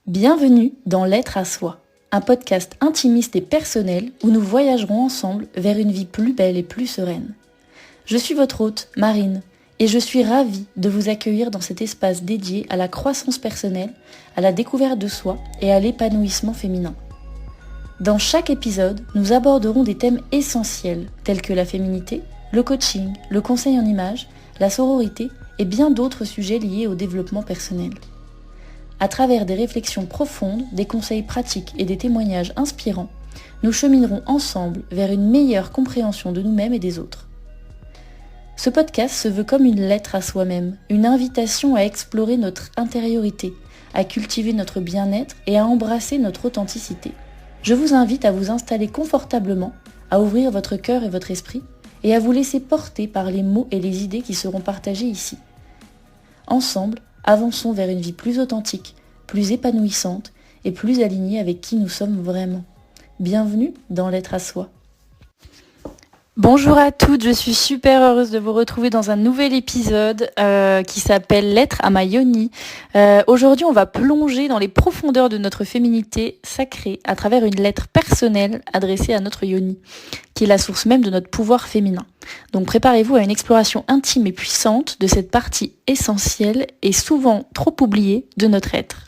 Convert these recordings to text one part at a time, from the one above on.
Bienvenue dans l'être à soi, un podcast intimiste et personnel où nous voyagerons ensemble vers une vie plus belle et plus sereine. Je suis votre hôte, Marine, et je suis ravie de vous accueillir dans cet espace dédié à la croissance personnelle, à la découverte de soi et à l'épanouissement féminin. Dans chaque épisode, nous aborderons des thèmes essentiels tels que la féminité, le coaching, le conseil en images, la sororité et bien d'autres sujets liés au développement personnel. À travers des réflexions profondes, des conseils pratiques et des témoignages inspirants, nous cheminerons ensemble vers une meilleure compréhension de nous-mêmes et des autres. Ce podcast se veut comme une lettre à soi-même, une invitation à explorer notre intériorité, à cultiver notre bien-être et à embrasser notre authenticité. Je vous invite à vous installer confortablement, à ouvrir votre cœur et votre esprit, et à vous laisser porter par les mots et les idées qui seront partagés ici. Ensemble, avançons vers une vie plus authentique, plus épanouissante et plus alignée avec qui nous sommes vraiment. Bienvenue dans l'être à soi. Bonjour à toutes, je suis super heureuse de vous retrouver dans un nouvel épisode qui s'appelle Lettre à ma yoni. Aujourd'hui, on va plonger dans les profondeurs de notre féminité sacrée à travers une lettre personnelle adressée à notre yoni, qui est la source même de notre pouvoir féminin. Donc préparez-vous à une exploration intime et puissante de cette partie essentielle et souvent trop oubliée de notre être.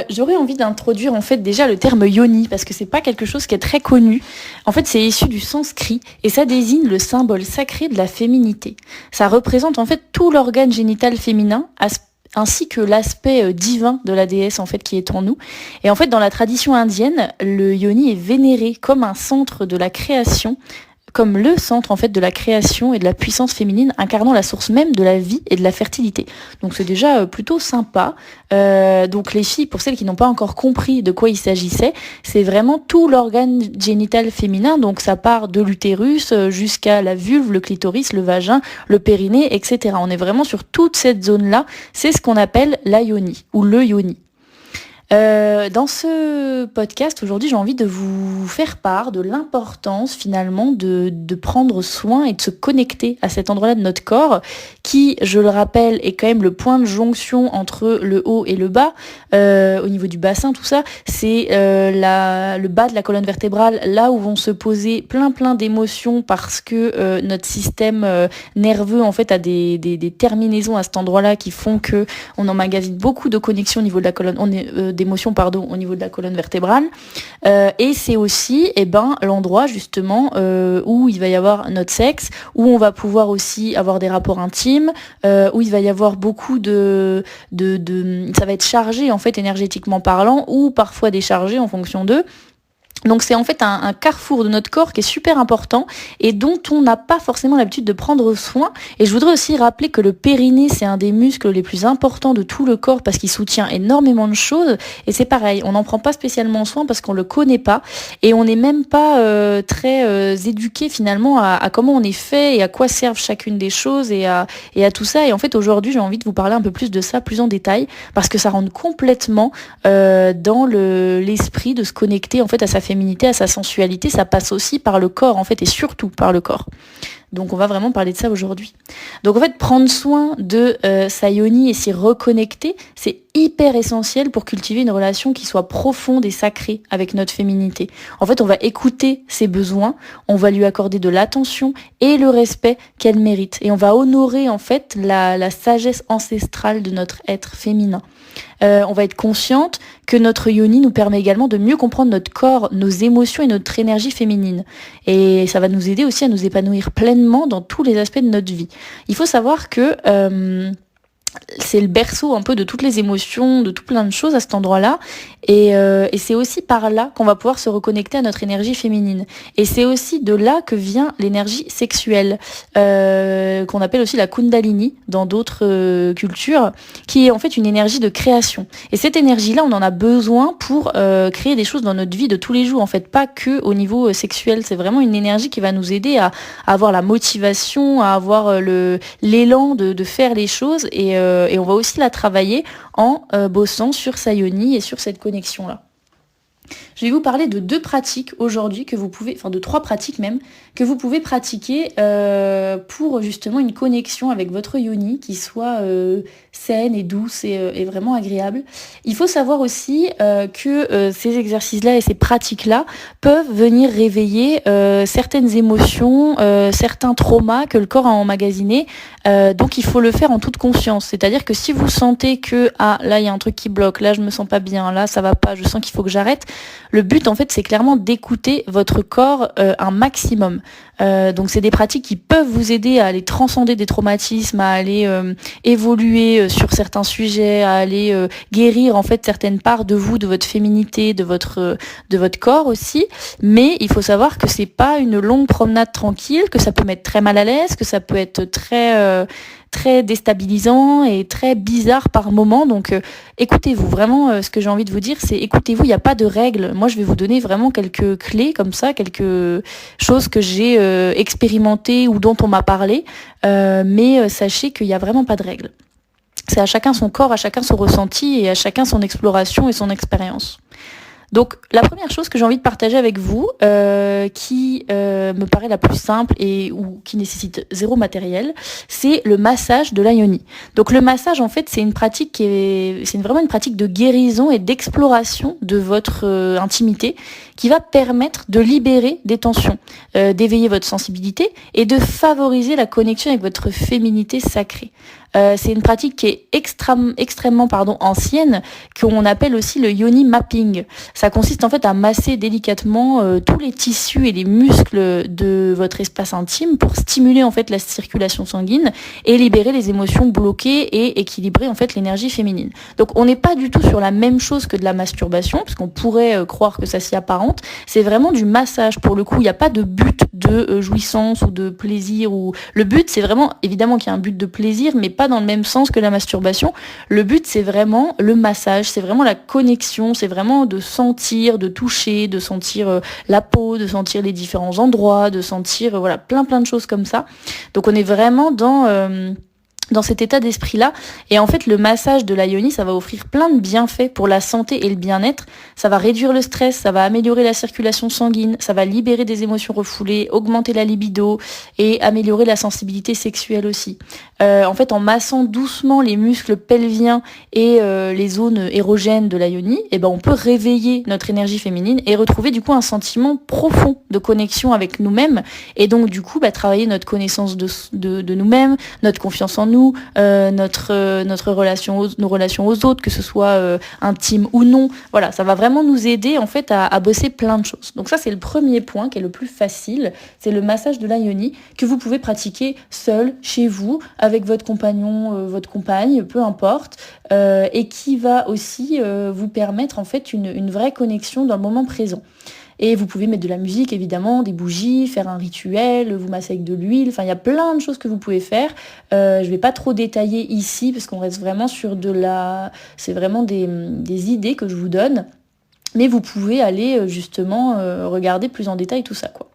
J'aurais envie d'introduire en fait déjà le terme yoni parce que c'est pas quelque chose qui est très connu. En fait, c'est issu du sanskrit et ça désigne le symbole sacré de la féminité. Ça représente en fait tout l'organe génital féminin ainsi que l'aspect divin de la déesse en fait qui est en nous. Et en fait, dans la tradition indienne, le yoni est vénéré comme un centre de la création, comme le centre en fait de la création et de la puissance féminine, incarnant la source même de la vie et de la fertilité. Donc c'est déjà plutôt sympa. Donc les filles, pour celles qui n'ont pas encore compris de quoi il s'agissait, c'est vraiment tout l'organe génital féminin. Donc ça part de l'utérus jusqu'à la vulve, le clitoris, le vagin, le périnée, etc. On est vraiment sur toute cette zone-là. C'est ce qu'on appelle la yoni ou le yoni. Dans ce podcast, aujourd'hui, j'ai envie de vous faire part de l'importance finalement de prendre soin et de se connecter à cet endroit-là de notre corps qui, je le rappelle, est quand même le point de jonction entre le haut et le bas, au niveau du bassin, tout ça. C'est le bas de la colonne vertébrale, là où vont se poser plein d'émotions parce que notre système nerveux en fait a des terminaisons à cet endroit-là qui font que on emmagasine beaucoup de connexions au niveau de la colonne. D'émotions au niveau de la colonne vertébrale et c'est aussi l'endroit justement où il va y avoir notre sexe, où on va pouvoir aussi avoir des rapports intimes, où il va y avoir beaucoup de ça va être chargé en fait énergétiquement parlant ou parfois déchargé en fonction d'eux. Donc c'est en fait un carrefour de notre corps qui est super important et dont on n'a pas forcément l'habitude de prendre soin. Et je voudrais aussi rappeler que le périnée, c'est un des muscles les plus importants de tout le corps parce qu'il soutient énormément de choses. Et c'est pareil, on n'en prend pas spécialement soin parce qu'on le connaît pas et on n'est même pas très éduqué finalement à comment on est fait et à quoi servent chacune des choses et à tout ça. Et en fait aujourd'hui, j'ai envie de vous parler un peu plus de ça, plus en détail, parce que ça rentre complètement dans l'esprit de se connecter en fait à sa féminité, à sa sensualité. Ça passe aussi par le corps en fait et surtout par le corps. Donc on va vraiment parler de ça aujourd'hui. Donc en fait, prendre soin de sa yoni et s'y reconnecter, c'est hyper essentiel pour cultiver une relation qui soit profonde et sacrée avec notre féminité. En fait, on va écouter ses besoins, on va lui accorder de l'attention et le respect qu'elle mérite. Et on va honorer en fait la sagesse ancestrale de notre être féminin. On va être consciente que notre yoni nous permet également de mieux comprendre notre corps, nos émotions et notre énergie féminine. Et ça va nous aider aussi à nous épanouir pleinement dans tous les aspects de notre vie. Il faut savoir que c'est le berceau un peu de toutes les émotions, de tout plein de choses à cet endroit-là. Et c'est aussi par là qu'on va pouvoir se reconnecter à notre énergie féminine. Et c'est aussi de là que vient l'énergie sexuelle, qu'on appelle aussi la kundalini dans d'autres cultures, qui est en fait une énergie de création. Et cette énergie-là, on en a besoin pour créer des choses dans notre vie de tous les jours. En fait, pas que au niveau sexuel. C'est vraiment une énergie qui va nous aider à avoir la motivation, à avoir l'élan de faire les choses. Et on va aussi la travailler en bossant sur sa yoni et sur cette connexion-là. Je vais vous parler de 2 pratiques aujourd'hui que vous pouvez, enfin de 3 pratiques même, que vous pouvez pratiquer pour justement une connexion avec votre yoni qui soit saine et douce et vraiment agréable. Il faut savoir aussi que ces exercices-là et ces pratiques-là peuvent venir réveiller certaines émotions, certains traumas que le corps a emmagasinés. Donc il faut le faire en toute conscience. C'est-à-dire que si vous sentez que là il y a un truc qui bloque, là je me sens pas bien, là ça va pas, je sens qu'il faut que j'arrête. Le but en fait c'est clairement d'écouter votre corps un maximum. Donc c'est des pratiques qui peuvent vous aider à aller transcender des traumatismes, à aller évoluer sur certains sujets, à aller guérir en fait certaines parts de vous, de votre féminité, de votre corps aussi. Mais il faut savoir que c'est pas une longue promenade tranquille, que ça peut mettre très mal à l'aise, que ça peut être très déstabilisant et très bizarre par moment. Donc écoutez-vous, vraiment ce que j'ai envie de vous dire c'est écoutez-vous, il n'y a pas de règles. Moi je vais vous donner vraiment quelques clés comme ça, quelques choses que j'ai expérimentées ou dont on m'a parlé, mais sachez qu'il n'y a vraiment pas de règles. C'est à chacun son corps, à chacun son ressenti et à chacun son exploration et son expérience. Donc la première chose que j'ai envie de partager avec vous, qui me paraît la plus simple ou qui nécessite zéro matériel, c'est le massage de la yoni. Donc le massage en fait c'est une pratique vraiment une pratique de guérison et d'exploration de votre intimité qui va permettre de libérer des tensions, d'éveiller votre sensibilité et de favoriser la connexion avec votre féminité sacrée. C'est une pratique qui est extrêmement ancienne, qu'on appelle aussi le yoni mapping. Ça consiste en fait à masser délicatement tous les tissus et les muscles de votre espace intime pour stimuler en fait la circulation sanguine et libérer les émotions bloquées et équilibrer en fait l'énergie féminine. Donc on n'est pas du tout sur la même chose que de la masturbation, parce qu'on pourrait croire que ça s'y apparente. C'est vraiment du massage. Pour le coup, il n'y a pas de but de jouissance ou de plaisir. Le but, c'est vraiment, évidemment qu'il y a un but de plaisir, mais pas dans le même sens que la masturbation. Le but, c'est vraiment le massage, c'est vraiment la connexion, c'est vraiment de sentir, de toucher, de sentir la peau, de sentir les différents endroits, de sentir plein de choses comme ça. Donc on est vraiment dans cet état d'esprit-là. Et en fait, le massage de la yoni, ça va offrir plein de bienfaits pour la santé et le bien-être. Ça va réduire le stress, ça va améliorer la circulation sanguine, ça va libérer des émotions refoulées, augmenter la libido et améliorer la sensibilité sexuelle aussi. En fait, en massant doucement les muscles pelviens et les zones érogènes de la yoni, on peut réveiller notre énergie féminine et retrouver du coup un sentiment profond de connexion avec nous-mêmes. Et donc du coup, travailler notre connaissance de nous-mêmes, notre confiance en nous, nos relations aux autres, que ce soit intime ou non. Voilà, ça va vraiment nous aider en fait à bosser plein de choses. Donc ça, c'est le premier point qui est le plus facile, c'est le massage de la yoni que vous pouvez pratiquer seul, chez vous, avec votre compagnon, votre compagne, peu importe, et qui va aussi vous permettre en fait une vraie connexion dans le moment présent. Et vous pouvez mettre de la musique, évidemment, des bougies, faire un rituel, vous masser avec de l'huile. Enfin, il y a plein de choses que vous pouvez faire. Je vais pas trop détailler ici parce qu'on reste vraiment sur c'est vraiment des idées que je vous donne. Mais vous pouvez aller justement regarder plus en détail tout ça, quoi.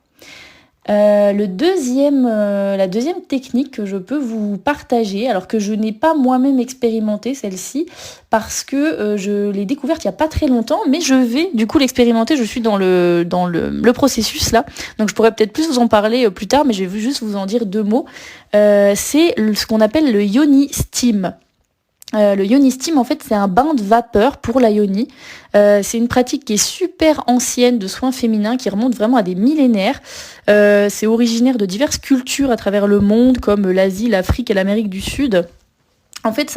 La deuxième technique que je peux vous partager, alors que je n'ai pas moi-même expérimenté celle-ci, parce que je l'ai découverte il n'y a pas très longtemps, mais je vais du coup l'expérimenter, je suis dans le processus là, donc je pourrais peut-être plus vous en parler plus tard, mais je vais juste vous en dire 2 mots. C'est ce qu'on appelle le yoni steam. Le yoni steam, en fait, c'est un bain de vapeur pour la yoni. C'est une pratique qui est super ancienne de soins féminins, qui remonte vraiment à des millénaires. C'est originaire de diverses cultures à travers le monde, comme l'Asie, l'Afrique et l'Amérique du Sud. En fait,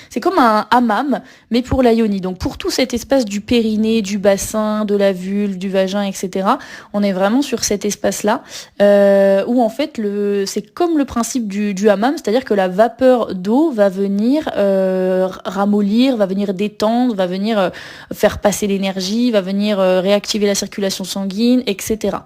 c'est comme un hammam, mais pour la yoni. Donc pour tout cet espace du périnée, du bassin, de la vulve, du vagin, etc., on est vraiment sur cet espace-là, où en fait, c'est comme le principe du hammam, c'est-à-dire que la vapeur d'eau va venir ramollir, va venir détendre, va venir faire passer l'énergie, va venir réactiver la circulation sanguine, etc.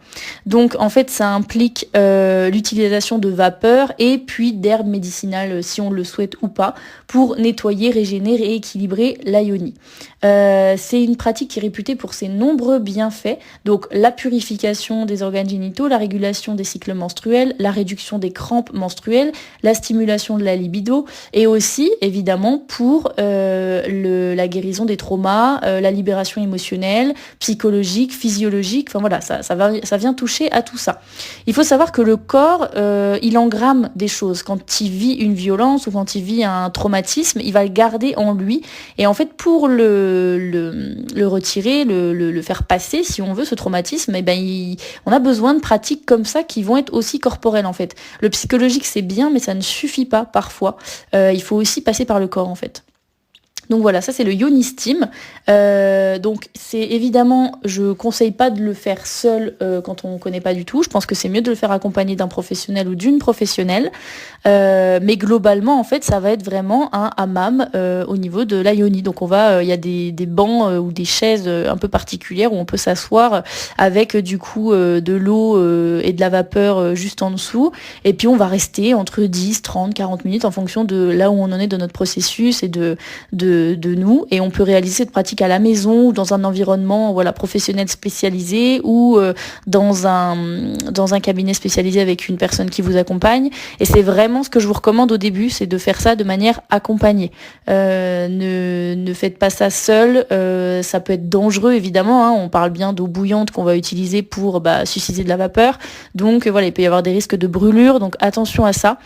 Donc en fait, ça implique l'utilisation de vapeur et puis d'herbes médicinales, si on le souhaite ou pas. ça pour nettoyer, régénérer et équilibrer la yoni. C'est une pratique qui est réputée pour ses nombreux bienfaits, donc la purification des organes génitaux, la régulation des cycles menstruels, la réduction des crampes menstruelles, la stimulation de la libido et aussi évidemment pour la guérison des traumas, la libération émotionnelle, psychologique, physiologique, enfin voilà, ça vient toucher à tout ça. Il faut savoir que le corps, il engramme des choses. Quand il vit une violence ou quand il vit un traumatisme, il va le garder en lui et en fait pour le retirer, le faire passer, si on veut, ce traumatisme, on a besoin de pratiques comme ça qui vont être aussi corporelles en fait. Le psychologique c'est bien, mais ça ne suffit pas parfois. Il faut aussi passer par le corps en fait. Donc voilà, ça c'est le Yoni Steam. Donc c'est évidemment, je conseille pas de le faire seul quand on connaît pas du tout. Je pense que c'est mieux de le faire accompagné d'un professionnel ou d'une professionnelle. Mais globalement, en fait, ça va être vraiment un hammam au niveau de la Yoni. Donc il y a des bancs ou des chaises un peu particulières où on peut s'asseoir avec du coup de l'eau et de la vapeur juste en dessous. Et puis on va rester entre 10, 30, 40 minutes en fonction de là où on en est de notre processus et de nous, et on peut réaliser cette pratique à la maison ou dans un environnement professionnel spécialisé ou dans un cabinet spécialisé avec une personne qui vous accompagne. Et c'est vraiment ce que je vous recommande au début, c'est de faire ça de manière accompagnée. Ne faites pas ça seul, ça peut être dangereux évidemment, hein. On parle bien d'eau bouillante qu'on va utiliser pour susciter de la vapeur, donc voilà, il peut y avoir des risques de brûlure, donc attention à ça.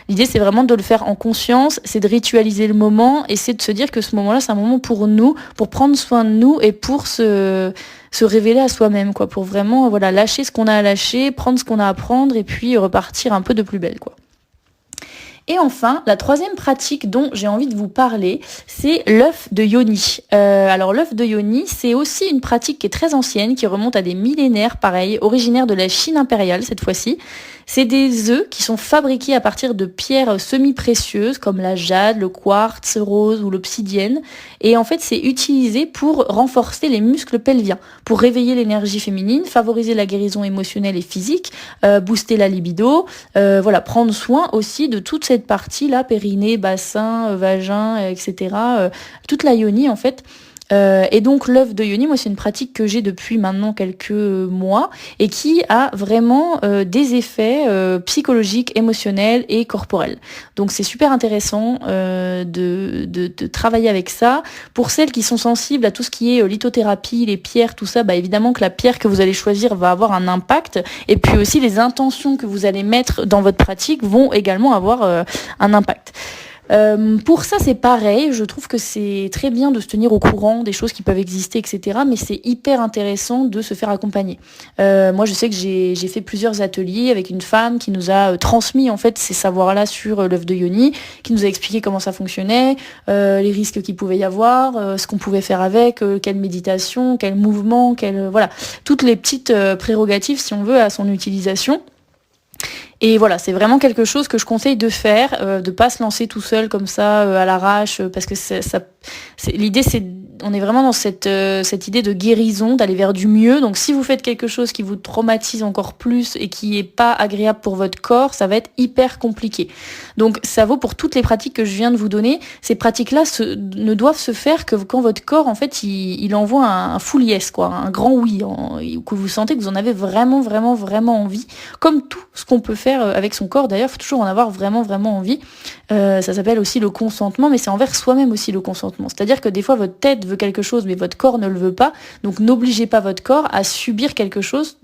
L'idée c'est vraiment de le faire en conscience, c'est de ritualiser le moment et c'est de se dire que ce moment-là c'est un moment pour nous, pour prendre soin de nous et pour se révéler à soi-même, quoi, pour vraiment lâcher ce qu'on a à lâcher, prendre ce qu'on a à prendre et puis repartir un peu de plus belle, quoi. Et enfin, la troisième pratique dont j'ai envie de vous parler, c'est l'œuf de Yoni. Alors l'œuf de Yoni, c'est aussi une pratique qui est très ancienne, qui remonte à des millénaires, pareil, originaire de la Chine impériale cette fois-ci. C'est des œufs qui sont fabriqués à partir de pierres semi-précieuses comme la jade, le quartz rose ou l'obsidienne. Et en fait, c'est utilisé pour renforcer les muscles pelviens, pour réveiller l'énergie féminine, favoriser la guérison émotionnelle et physique, booster la libido, prendre soin aussi de toute cette partie-là, périnée, bassin, vagin, etc. Toute la yoni en fait. Et donc l'œuf de Yoni, moi c'est une pratique que j'ai depuis maintenant quelques mois et qui a vraiment des effets psychologiques, émotionnels et corporels. Donc c'est super intéressant de travailler avec ça. Pour celles qui sont sensibles à tout ce qui est lithothérapie, les pierres, tout ça, évidemment que la pierre que vous allez choisir va avoir un impact. Et puis aussi les intentions que vous allez mettre dans votre pratique vont également avoir un impact. Pour ça c'est pareil, je trouve que c'est très bien de se tenir au courant des choses qui peuvent exister, etc. Mais c'est hyper intéressant de se faire accompagner. Moi je sais que j'ai fait plusieurs ateliers avec une femme qui nous a transmis en fait ces savoirs-là sur l'œuf de Yoni, qui nous a expliqué comment ça fonctionnait, les risques qu'il pouvait y avoir, ce qu'on pouvait faire avec, quelle méditation, quel mouvement, toutes les petites prérogatives si on veut à son utilisation. Et voilà, c'est vraiment quelque chose que je conseille de faire, de pas se lancer tout seul comme ça à l'arrache, parce que l'idée on est vraiment dans cette idée de guérison, d'aller vers du mieux. Donc si vous faites quelque chose qui vous traumatise encore plus et qui est pas agréable pour votre corps, ça va être hyper compliqué. Donc ça vaut pour toutes les pratiques que je viens de vous donner. Ces pratiques-là ne doivent se faire que quand votre corps en fait il envoie un full yes, quoi, un grand oui, que vous sentez que vous en avez vraiment vraiment vraiment envie. Comme tout ce qu'on peut faire avec son corps, d'ailleurs, il faut toujours en avoir vraiment vraiment envie. Ça s'appelle aussi le consentement, mais c'est envers soi-même aussi le consentement. C'est-à-dire que des fois votre tête veut quelque chose, mais votre corps ne le veut pas. Donc n'obligez pas votre corps à subir quelque chose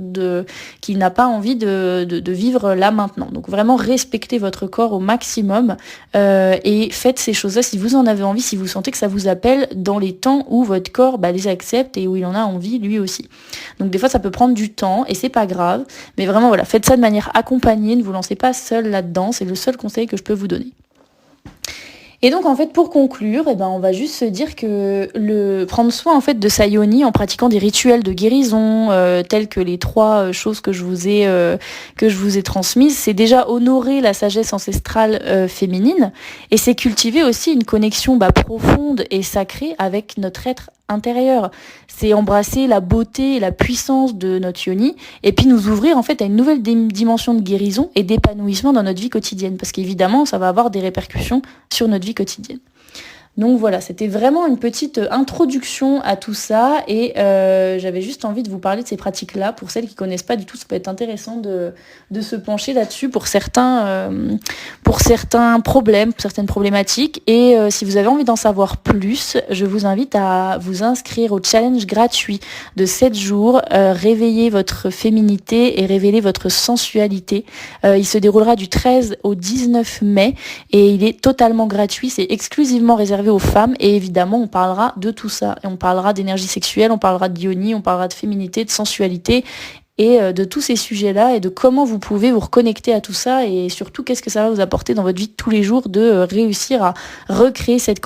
qu'il n'a pas envie de vivre là maintenant. Donc vraiment respectez votre corps au maximum et faites ces choses-là si vous en avez envie, si vous sentez que ça vous appelle dans les temps où votre corps les accepte et où il en a envie lui aussi. Donc des fois ça peut prendre du temps et c'est pas grave, mais vraiment faites ça de manière accompagnée, ne vous lancez pas seul là-dedans, c'est le seul conseil que je peux vous donner. Et donc en fait pour conclure, on va juste se dire que prendre soin en fait de sa yoni en pratiquant des rituels de guérison tels que les 3 choses que je vous ai transmises, c'est déjà honorer la sagesse ancestrale féminine et c'est cultiver aussi une connexion profonde et sacrée avec notre être intérieure. C'est embrasser la beauté et la puissance de notre yoni et puis nous ouvrir en fait à une nouvelle dimension de guérison et d'épanouissement dans notre vie quotidienne parce qu'évidemment ça va avoir des répercussions sur notre vie quotidienne. Donc voilà, c'était vraiment une petite introduction à tout ça et j'avais juste envie de vous parler de ces pratiques-là. Pour celles qui connaissent pas du tout, ça peut être intéressant de se pencher là-dessus pour certains problèmes, pour certaines problématiques. Et si vous avez envie d'en savoir plus, je vous invite à vous inscrire au challenge gratuit de 7 jours, réveiller votre féminité et révéler votre sensualité. Il se déroulera du 13 au 19 mai et il est totalement gratuit, c'est exclusivement réservé aux femmes et évidemment on parlera de tout ça et on parlera d'énergie sexuelle, on parlera de yoni, on parlera de féminité, de sensualité et de tous ces sujets-là et de comment vous pouvez vous reconnecter à tout ça et surtout qu'est-ce que ça va vous apporter dans votre vie de tous les jours de réussir à recréer cette